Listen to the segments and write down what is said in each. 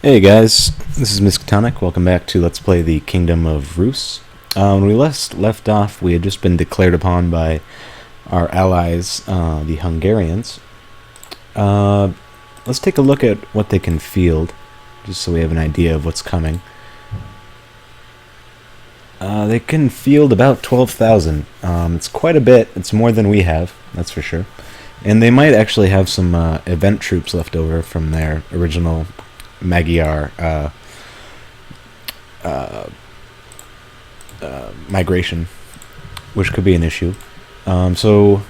Hey guys, this is Miskatonic. Welcome back to Let's Play the Kingdom of Rus. When we left off, we had just been declared upon by our allies, the Hungarians. Let's take a look at what they can field, just so we have an idea of what's coming. They can field about 12,000. It's quite a bit. It's more than we have, that's for sure. And they might actually have some event troops left over from their original Magyar migration, which could be an issue. So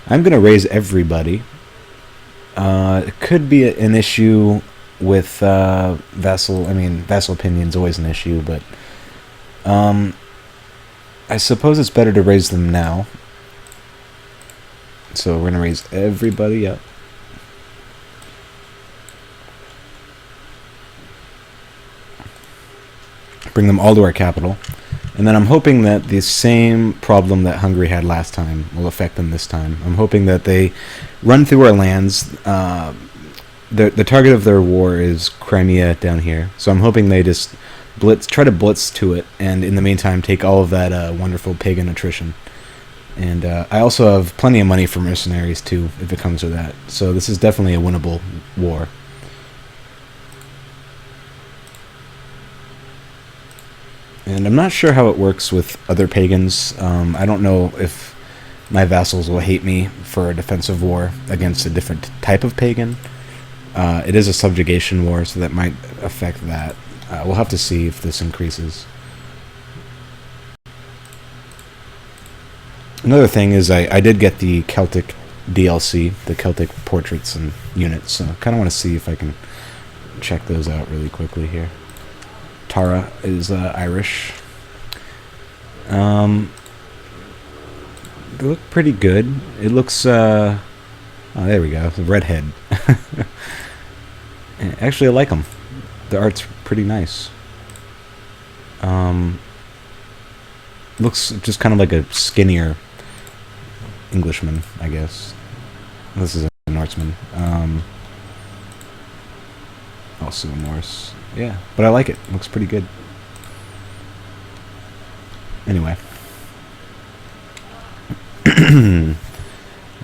I'm going to raise everybody. It could be an issue with vassal. I mean, vassal opinion's always an issue, but I suppose it's better to raise them now. So we're going to raise everybody up. Bring them all to our capital, and then I'm hoping that the same problem that Hungary had last time will affect them this time. I'm hoping that they run through our lands. The target of their war is Crimea down here, so I'm hoping they just try to blitz to it, and in the meantime take all of that wonderful pagan attrition. And I also have plenty of money for mercenaries too, if it comes to that. So this is definitely a winnable war. And I'm not sure how it works with other pagans. I don't know if my vassals will hate me for a defensive war against a different type of pagan. It is a subjugation war, so that might affect that. We'll have to see if this increases. Another thing is I did get the Celtic DLC, the Celtic portraits and units, so I kind of want to see if I can check those out really quickly here. Tara is Irish. They look pretty good. It looks, oh, there we go, the redhead. Actually, I like them. The art's pretty nice. Looks just kind of like a skinnier Englishman, I guess. This is a Norseman. Also a Norse. Yeah, but I like it. Looks pretty good. Anyway.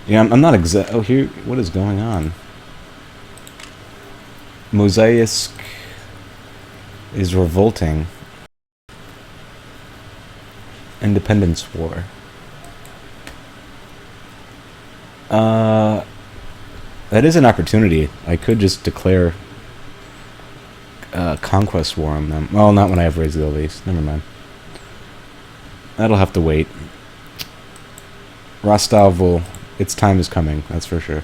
Yeah, I'm not exact. Oh, here, what is going on? Mosaisk is revolting. Independence War. That is an opportunity. I could just declare conquest war on them. Well, not when I have raised the levies. Never mind. That'll have to wait. Rostov will... Its time is coming, that's for sure.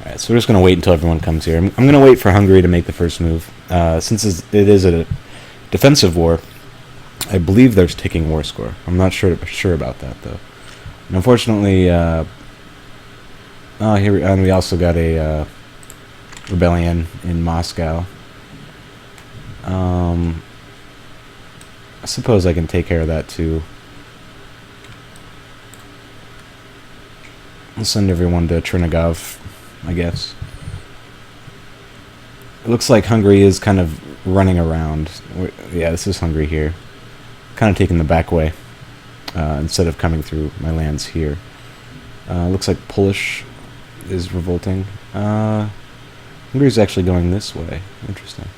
Alright, so we're just going to wait until everyone comes here. I'm going to wait for Hungary to make the first move. Since it is a defensive war, I believe they're taking war score. I'm not sure about that, though. And unfortunately, oh, here and we also got a rebellion in Moscow. I suppose I can take care of that too. I'll send everyone to Chernigov, I guess. It looks like Hungary is kind of running around. Yeah, this is Hungary here. Kind of taking the back way instead of coming through my lands here. Looks like Polish is revolting. Hungary's actually going this way. Interesting.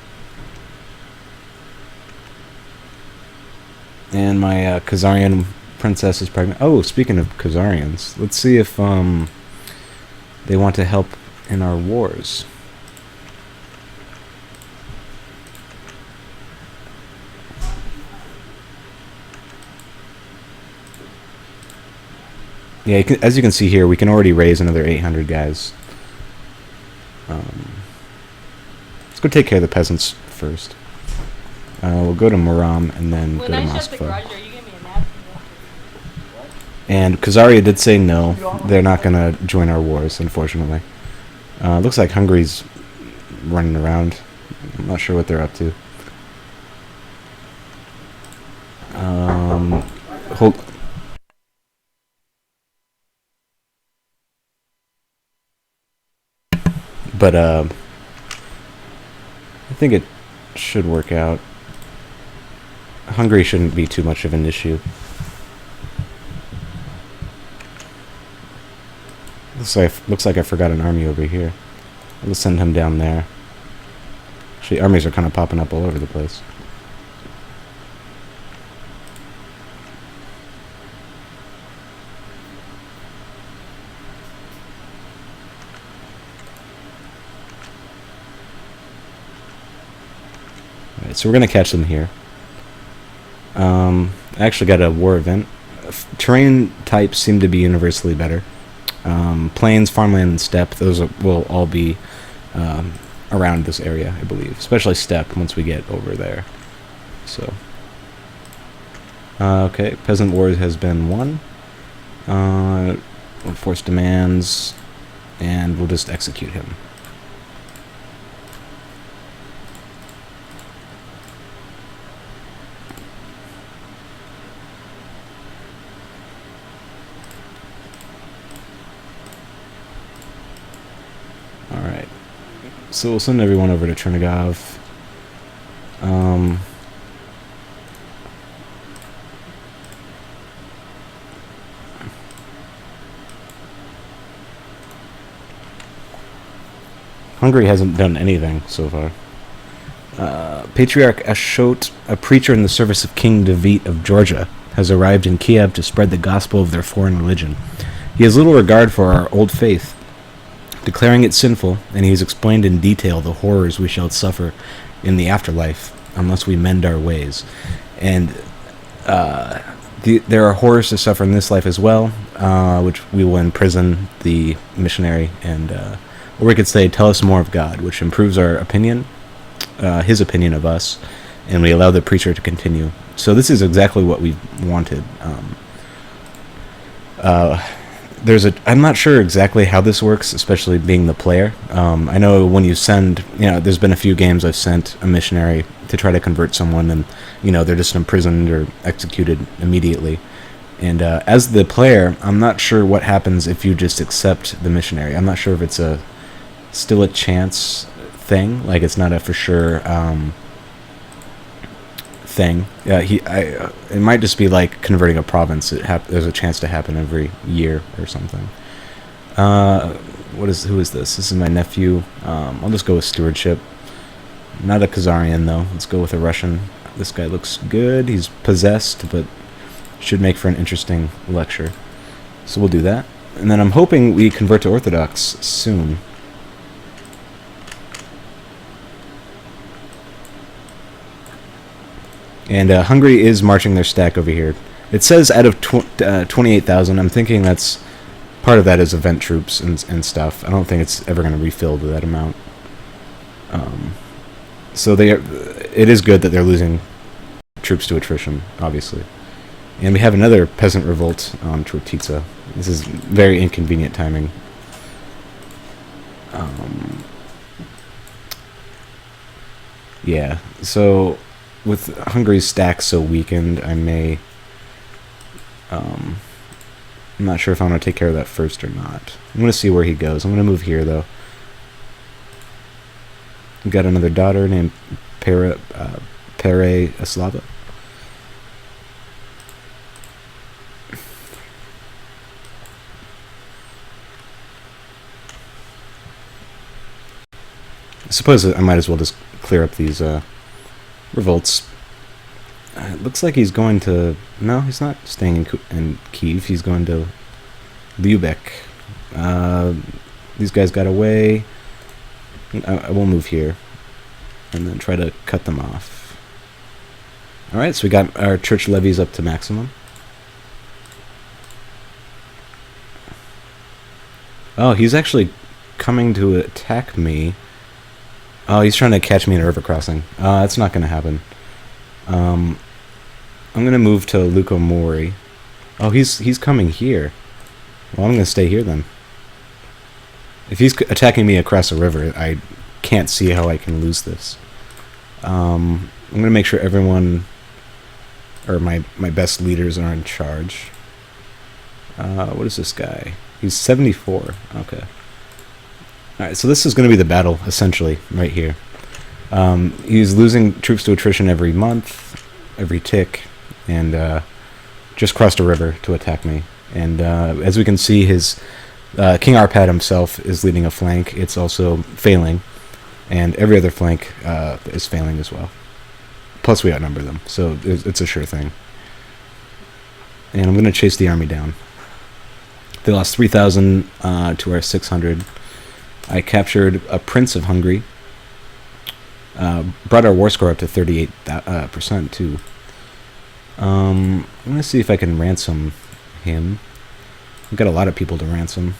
And my Khazarian princess is pregnant. Oh, speaking of Khazarians, let's see if they want to help in our wars. Yeah, as you can see here, we can already raise another 800 guys. Let's go take care of the peasants first. We'll go to Muram and then go to Moscow. And Khazaria did say no. They're not going to join our wars, unfortunately. Looks like Hungary's running around. I'm not sure what they're up to. Hold... But I think it should work out. Hungary shouldn't be too much of an issue. Looks like I forgot an army over here. I'll send him down there. Actually, armies are kind of popping up all over the place. Alright, so we're going to catch them here. I actually got a war event. Terrain types seem to be universally better. Plains, farmland, and steppe, those will all be around this area, I believe. Especially steppe once we get over there. So, okay, peasant war has been won. We'll force demands, and we'll just execute him. Alright, so we'll send everyone over to Chernigov. Hungary hasn't done anything so far. Patriarch Ashot, a preacher in the service of King David of Georgia, has arrived in Kiev to spread the gospel of their foreign religion. He has little regard for our old faith, declaring it sinful, and he has explained in detail the horrors we shall suffer in the afterlife unless we mend our ways. And there are horrors to suffer in this life as well, which we will imprison the missionary, and or we could say, tell us more of God, which improves our opinion, his opinion of us, and we allow the preacher to continue. So this is exactly what we wanted. I'm not sure exactly how this works, especially being the player. I know when you send, there's been a few games I've sent a missionary to try to convert someone, and, they're just imprisoned or executed immediately. And as the player, I'm not sure what happens if you just accept the missionary. I'm not sure if it's still a chance thing, like it's not a for sure thing. It might just be like converting a province. There's a chance to happen every year or something. Who is this? This is my nephew. I'll just go with stewardship. Not a Khazarian though. Let's go with a Russian. This guy looks good. He's possessed, but should make for an interesting lecture. So we'll do that. And then I'm hoping we convert to Orthodox soon. And Hungary is marching their stack over here. It says out of 28,000. I'm thinking that's part of that is event troops and stuff. I don't think it's ever going to refill to that amount. So it is good that they're losing troops to attrition, obviously. And we have another peasant revolt on Chortitsa. This is very inconvenient timing. Yeah, so with Hungary's stack so weakened, I may... I'm not sure if I'm going to take care of that first or not. I'm going to see where he goes. I'm going to move here, though. We've got another daughter named Pere Aslava. I suppose I might as well just clear up these revolts. It looks like he's going to... No, he's not staying in Kiev. He's going to Lubeck. These guys got away. I will move here and then try to cut them off. Alright, so we got our church levies up to maximum. Oh, he's actually coming to attack me. Oh, he's trying to catch me in a river crossing. That's not going to happen. I'm going to move to Lukomori. Oh, he's coming here. Well, I'm going to stay here then. If he's attacking me across a river, I can't see how I can lose this. I'm going to make sure everyone, or my best leaders are in charge. What is this guy? He's 74. Okay. Alright, so this is going to be the battle, essentially, right here. He's losing troops to attrition every month, every tick, and just crossed a river to attack me. And as we can see, his King Arpad himself is leading a flank. It's also failing, and every other flank is failing as well. Plus we outnumber them, so it's a sure thing. And I'm going to chase the army down. They lost 3,000 to our 600. I captured a prince of Hungary. Brought our war score up to 38% too. I'm going to see if I can ransom him. We've got a lot of people to ransom.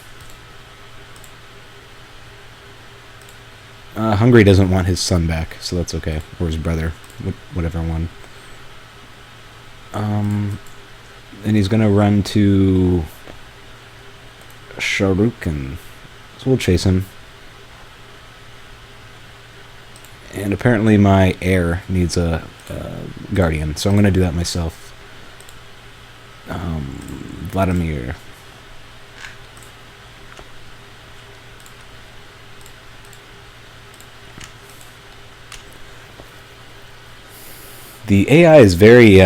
Hungary doesn't want his son back, so that's okay. Or his brother, whatever one. And he's going to run to Sharukin. So we'll chase him. And apparently my heir needs a guardian, so I'm going to do that myself. Vladimir. The AI is very,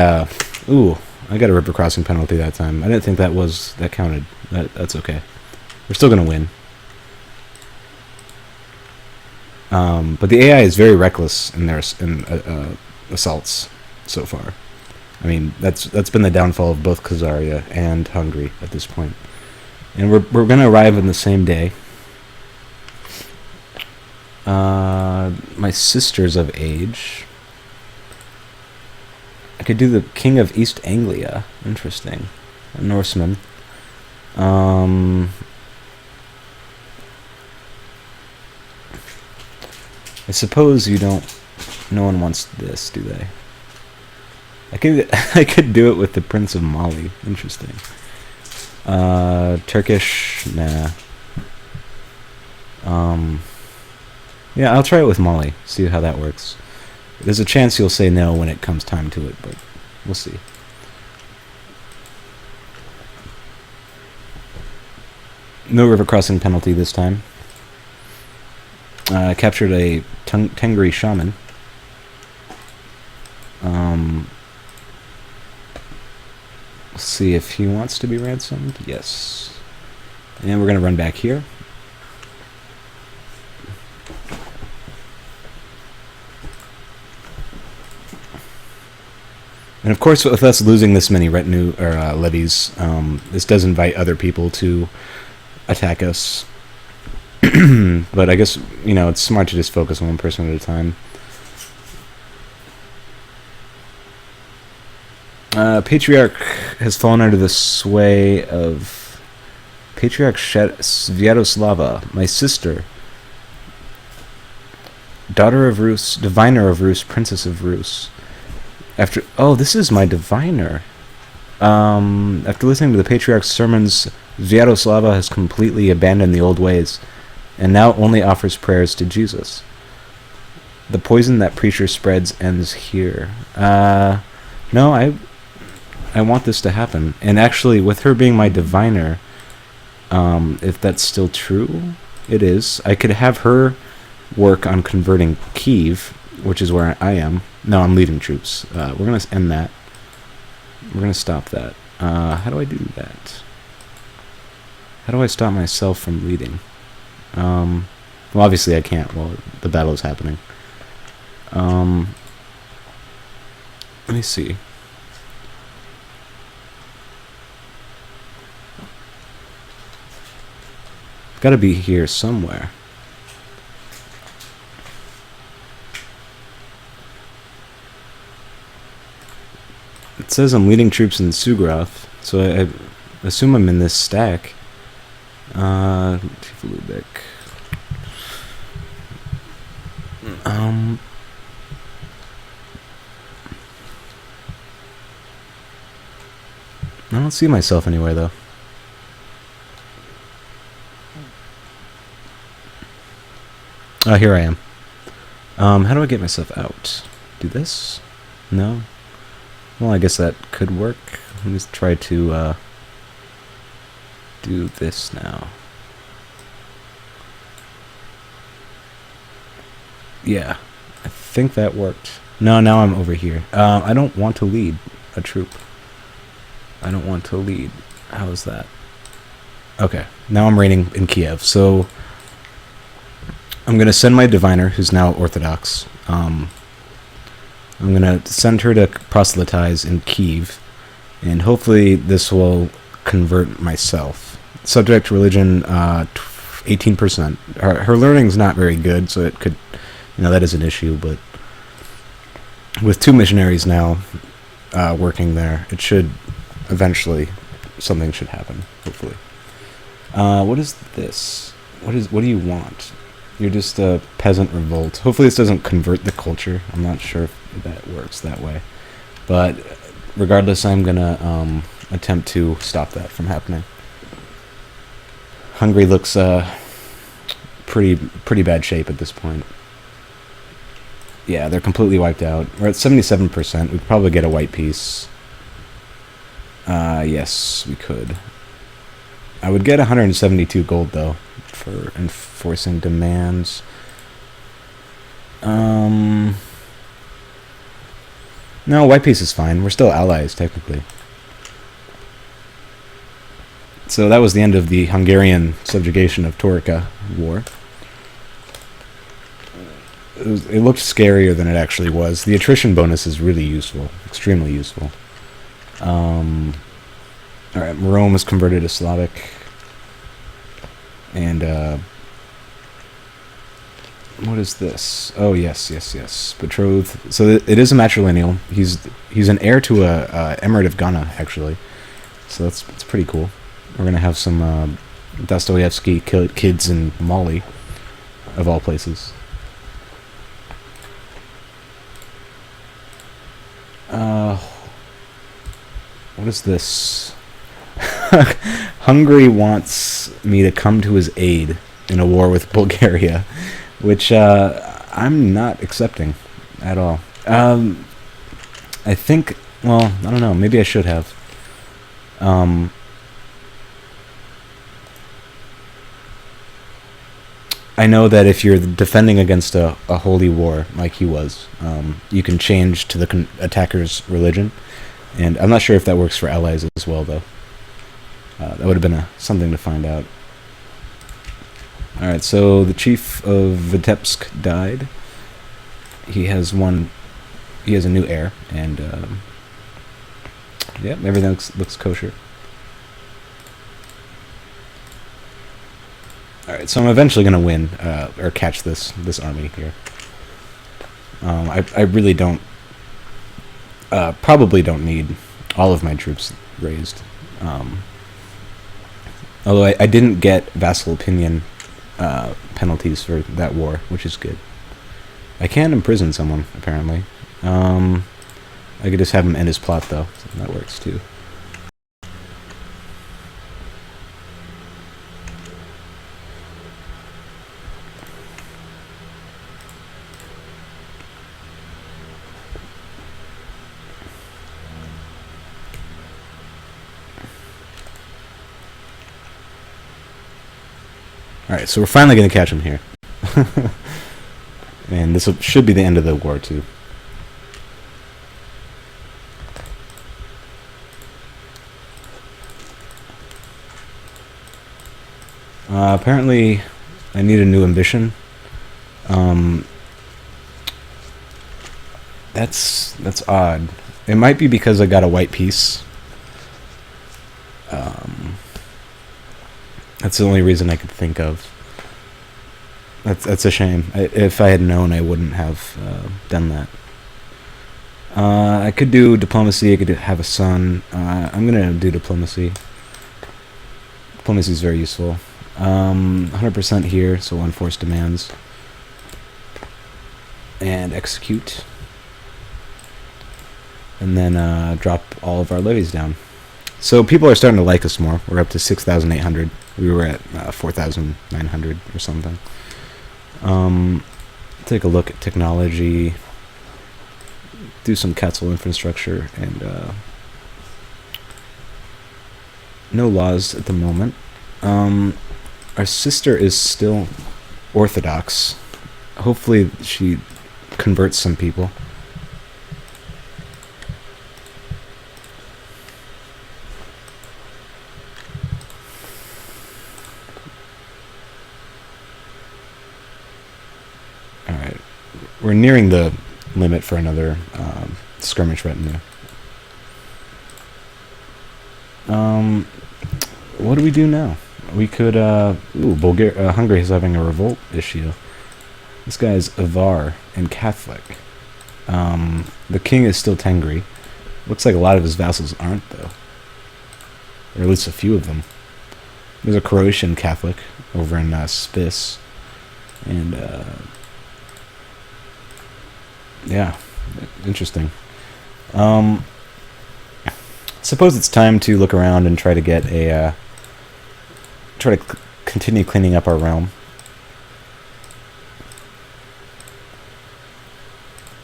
ooh, I got a river crossing penalty that time. I didn't think that counted. That's okay. We're still going to win. But the AI is very reckless in their assaults so far. I mean, that's been the downfall of both Khazaria and Hungary at this point. And we're going to arrive on the same day. My sister's of age. I could do the King of East Anglia. Interesting. A Norseman. I suppose you don't. No one wants this, do they? I could do it with the Prince of Mali. Interesting. Turkish, nah. Yeah, I'll try it with Mali. See how that works. There's a chance you'll say no when it comes time to it, but we'll see. No river crossing penalty this time. Captured a Tengri shaman. Let's see if he wants to be ransomed. Yes. And we're going to run back here. And of course, with us losing this many retinue or levies, this does invite other people to attack us. But I guess, you know, it's smart to just focus on one person at a time. Patriarch has fallen under the sway of Patriarch Sviatoslava, my sister, daughter of Rus, diviner of Rus, princess of Rus. Oh, this is my diviner. After listening to the Patriarch's sermons, Sviatoslava has completely abandoned the old ways, and now only offers prayers to Jesus. The poison that preacher spreads ends here. No, I want this to happen. And actually, with her being my diviner, if that's still true, it is. I could have her work on converting Kiev, which is where I am. No, I'm leading troops. We're going to end that. We're going to stop that. How do I do that? How do I stop myself from leading? Well, obviously I can't while the battle is happening. Let me see. Got to be here somewhere. It says I'm leading troops in Sugroth, so I assume I'm in this stack. Tiflubek. I don't see myself anywhere though. Oh, here I am. How do I get myself out? Do this? No? Well, I guess that could work. Let me try to do this now. Yeah, I think that worked. No, now I'm over here. I don't want to lead a troop. I don't want to lead. How is that? Okay, now I'm reigning in Kiev. So I'm going to send my diviner, who's now Orthodox. I'm going to send her to proselytize in Kiev, and hopefully this will convert myself. Subject religion, 18%. Her learning's not very good, so it could, that is an issue, but with 2 missionaries now working there, it should eventually, something should happen, hopefully. What is this? What do you want? You're just a peasant revolt. Hopefully this doesn't convert the culture. I'm not sure if that works that way. But regardless, I'm going to attempt to stop that from happening. Hungary looks pretty bad shape at this point. Yeah, they're completely wiped out. We're at 77%. We'd probably get a white piece. Yes, we could. I would get 172 gold, though, for enforcing demands. No, white piece is fine. We're still allies, technically. So that was the end of the Hungarian subjugation of Torika war. It looked scarier than it actually was. The attrition bonus is really useful, extremely useful. Alright, Rome was converted to Slavic. And, what is this? Oh, yes. Betrothed. So it is a matrilineal. He's an heir to a emirate of Ghana, actually. So it's pretty cool. We're going to have some Dostoevsky kids in Mali, of all places. What is this? Hungary wants me to come to his aid in a war with Bulgaria, which I'm not accepting at all. I think, well, I don't know, maybe I should have. I know that if you're defending against a holy war, like he was, you can change to the attacker's religion. And I'm not sure if that works for allies as well, though. That would have been something to find out. Alright, so the chief of Vitebsk died. He has a new heir, and yeah, everything looks kosher. Alright, so I'm eventually going to win, or catch this army here. I really don't, probably don't need all of my troops raised. Although I didn't get vassal opinion penalties for that war, which is good. I can imprison someone, apparently. I could just have him end his plot, though. So that works, too. Alright, so we're finally going to catch him here. And this should be the end of the war, too. Apparently, I need a new ambition. That's odd. It might be because I got a white piece. That's the only reason I could think of. That's a shame. If I had known, I wouldn't have done that. I could do diplomacy. I could have a son. I'm gonna do diplomacy. Diplomacy is very useful. 100% here, so we'll enforce demands and execute, and then drop all of our levies down. So people are starting to like us more. We're up to 6,800. We were at 4,900 or something. Take a look at technology, do some Quetzal infrastructure, and no laws at the moment. Our sister is still Orthodox. hopefully she converts some people. Alright. We're nearing the limit for another skirmish retinue. What do we do now? We could, Hungary is having a revolt issue. This guy's Avar and Catholic. The king is still Tengri. Looks like a lot of his vassals aren't, though. Or at least a few of them. There's a Croatian Catholic over in Spis. And, yeah, interesting. Suppose it's time to look around and try to get a, continue cleaning up our realm.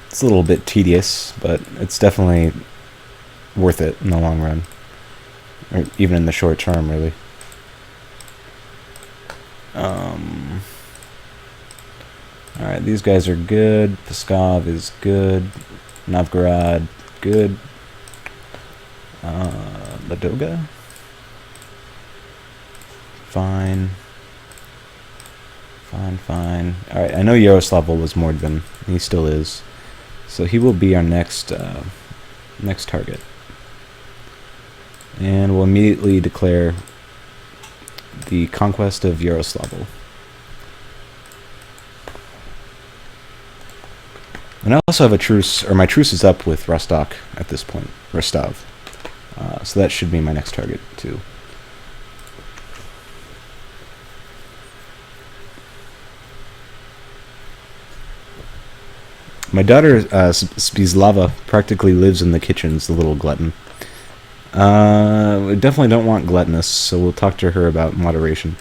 It's a little bit tedious, but it's definitely worth it in the long run. Or even in the short term, really. Alright, these guys are good. Pskov is good. Novgorod, good. Ladoga? Fine. Fine. Alright, I know Yaroslavl was Mordvin. He still is. So he will be our next target. And we'll immediately declare the conquest of Yaroslavl. And I also have a truce, or my truce is up with Rostock at this point, Rostov. So that should be my next target, too. My daughter, Spislava, practically lives in the kitchens, the little glutton. We definitely don't want gluttonous, so we'll talk to her about moderation.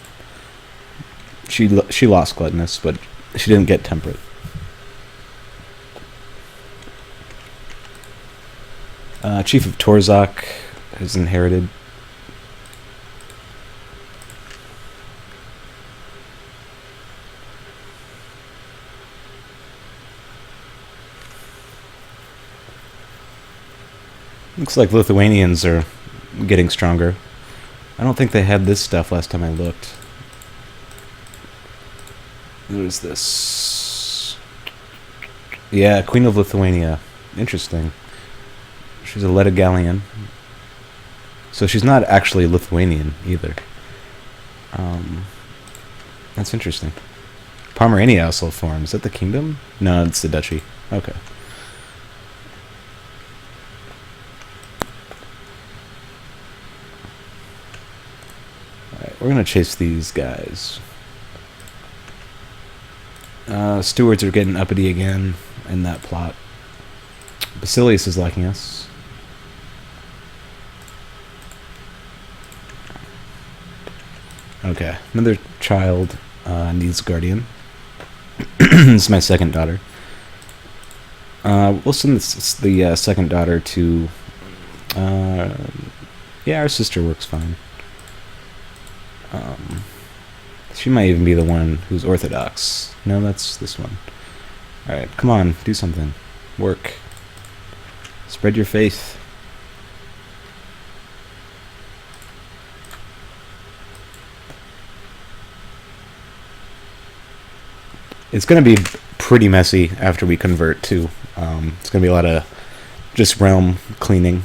She lost gluttonous, but she didn't get temperate. Chief of Torzak has inherited. Looks like Lithuanians are getting stronger. I don't think they had this stuff last time I looked. What is this? Yeah, Queen of Lithuania. Interesting. She's a Ledogalian. So she's not actually Lithuanian either. That's interesting. Pomerania also formed. Is that the kingdom? No, it's the duchy. Okay. Alright, we're gonna chase these guys. Stewards are getting uppity again in that plot. Basilius is liking us. Okay, another child needs guardian. This is my second daughter. We'll send the second daughter to... yeah, our sister works fine. She might even be the one who's Orthodox. No, that's this one. Alright, come on, do something. Work. Spread your faith. It's going to be pretty messy after we convert, too. It's going to be a lot of just realm cleaning.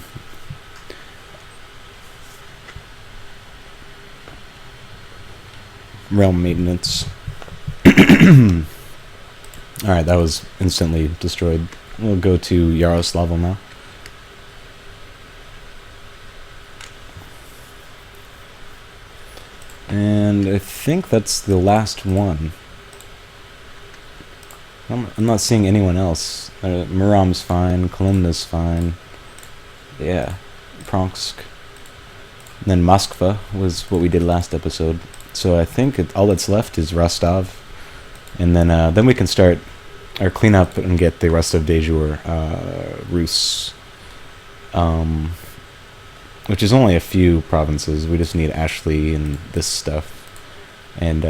Realm maintenance. Alright, that was instantly destroyed. We'll go to Yaroslavl now. And I think that's the last one. I'm not seeing anyone else. Muram's fine. Kolumna's fine. Yeah. Pronsk. And then Moskva was what we did last episode. So I think all that's left is Rostov. And then we can start our cleanup and get the rest of Dejur, Rus. Which is only a few provinces. We just need Ashley and this stuff. And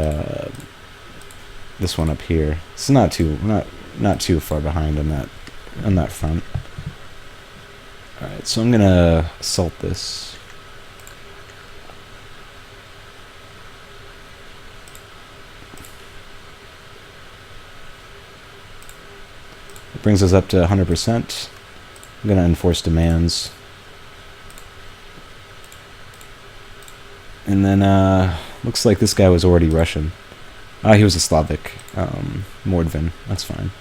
this one up here. It's not too far behind on that front. All right, so I'm gonna assault this. It brings us up to 100%. I'm gonna enforce demands. And then, looks like this guy was already Russian. He was a Slavic, Mordvin. That's fine.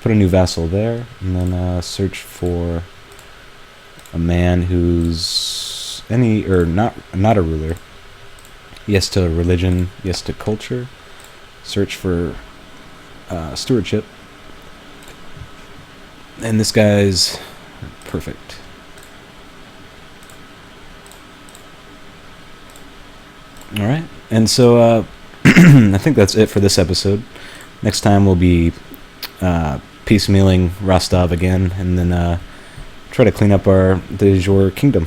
Put a new vassal there, and then search for a man who's not a ruler. Yes to religion, yes to culture. Search for stewardship. And this guy's perfect. Alright, and so I think that's it for this episode. Next time we'll be piecemealing Rostov again, and then try to clean up our de jure kingdom.